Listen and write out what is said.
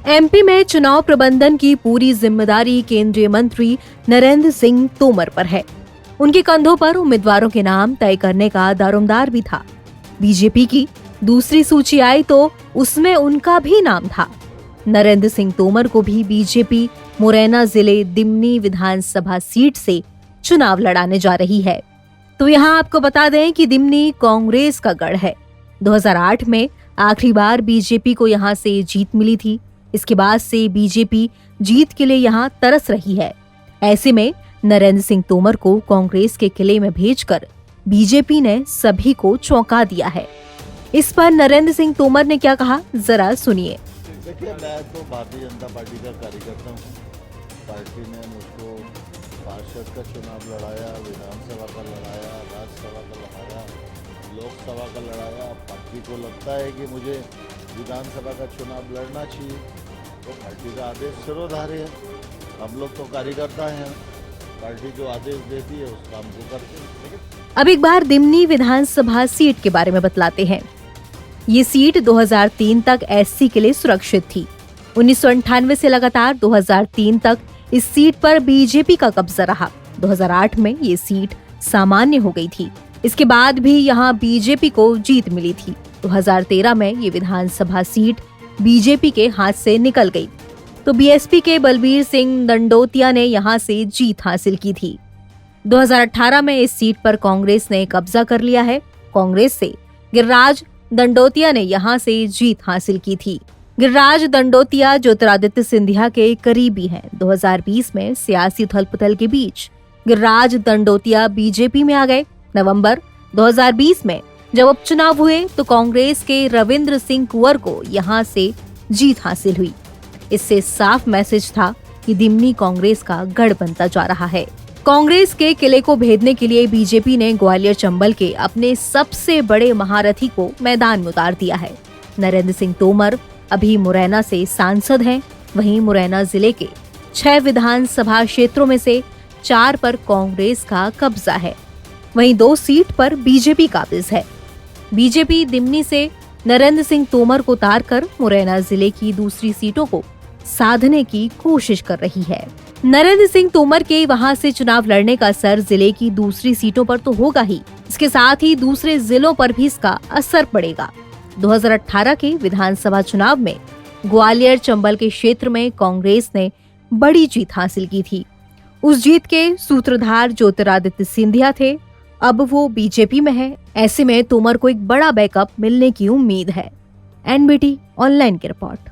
MP में चुनाव प्रबंधन की पूरी जिम्मेदारी केंद्रीय मंत्री नरेंद्र सिंह तोमर पर है। उनके कंधों पर उम्मीदवारों के नाम तय करने का दारोमदार भी था। बीजेपी की दूसरी सूची आई तो उसमें उनका भी नाम था। नरेंद्र सिंह तोमर को भी बीजेपी मुरैना जिले दिमनी विधानसभा सीट से चुनाव लड़ाने जा रही है। तो यहाँ आपको बता दें कि दिमनी कांग्रेस का गढ़ है। 2008 में आखिरी बार बीजेपी को यहाँ से जीत मिली थी। इसके बाद से बीजेपी जीत के लिए यहाँ तरस रही है। ऐसे में नरेंद्र सिंह तोमर को कांग्रेस के किले में भेजकर बीजेपी ने सभी को चौंका दिया है। इस पर नरेंद्र सिंह तोमर ने क्या कहा, जरा सुनिए। देखिए, मैं तो भारतीय जनता पार्टी का कार्यकर्ता हूँ। पार्टी ने मुझको पार्षद का चुनाव लड़ाया, विधानसभा का लड़ाया, राज्यसभा का लड़ाया, लोकसभा का लड़ाया। पार्टी को लगता है कि मुझे विधानसभा का चुनाव लड़ना चाहिए, तो पार्टी का आदेश सिरोधार्य है। हम लोग तो कार्यकर्ता हैं, पार्टी जो आदेश देती है उस काम को करते हैं। अब एक बार दिमनी विधानसभा सीट के बारे में बतलाते हैं। ये सीट 2003 तक एससी के लिए सुरक्षित थी। 1998 से लगातार 2003 तक इस सीट पर बीजेपी का कब्जा रहा। 2008 में ये सीट सामान्य हो गई थी। इसके बाद भी यहाँ बीजेपी को जीत मिली थी। 2013 में ये विधानसभा सीट बीजेपी के हाथ से निकल गई तो बीएसपी के बलबीर सिंह दंडोतिया ने यहाँ से जीत हासिल की थी। 2018 में इस सीट पर कांग्रेस ने कब्जा कर लिया है। कांग्रेस से गिरिराज दंडोतिया ने यहाँ से जीत हासिल की थी। गिरिराज दंडोतिया ज्योतिरादित्य सिंधिया के करीबी हैं। 2020 में सियासी उथल-पुथल के बीच गिरिराज दंडोतिया बीजेपी में आ गए। नवंबर 2020 में जब उपचुनाव हुए तो कांग्रेस के रविंद्र सिंह कुंवर को यहाँ से जीत हासिल हुई। इससे साफ मैसेज था कि दिमनी कांग्रेस का गढ़ बनता जा रहा है। कांग्रेस के किले को भेदने के लिए बीजेपी ने ग्वालियर चंबल के अपने सबसे बड़े महारथी को मैदान में उतार दिया है। नरेंद्र सिंह तोमर अभी मुरैना से सांसद हैं। वहीं मुरैना जिले के 6 विधानसभा क्षेत्रों में से 4 पर कांग्रेस का कब्जा है। वहीं 2 सीट पर बीजेपी काबिज है। बीजेपी दिमनी से नरेंद्र सिंह तोमर को उतारकर मुरैना जिले की दूसरी सीटों को साधने की कोशिश कर रही है। नरेंद्र सिंह तोमर के वहां से चुनाव लड़ने का असर जिले की दूसरी सीटों पर तो होगा ही, इसके साथ ही दूसरे जिलों पर भी इसका असर पड़ेगा। 2018 के विधानसभा चुनाव में ग्वालियर चंबल के क्षेत्र में कांग्रेस ने बड़ी जीत हासिल की थी। उस जीत के सूत्रधार ज्योतिरादित्य सिंधिया थे। अब वो बीजेपी में है। ऐसे में तोमर को एक बड़ा बैकअप मिलने की उम्मीद है। एनबीटी ऑनलाइन की रिपोर्ट।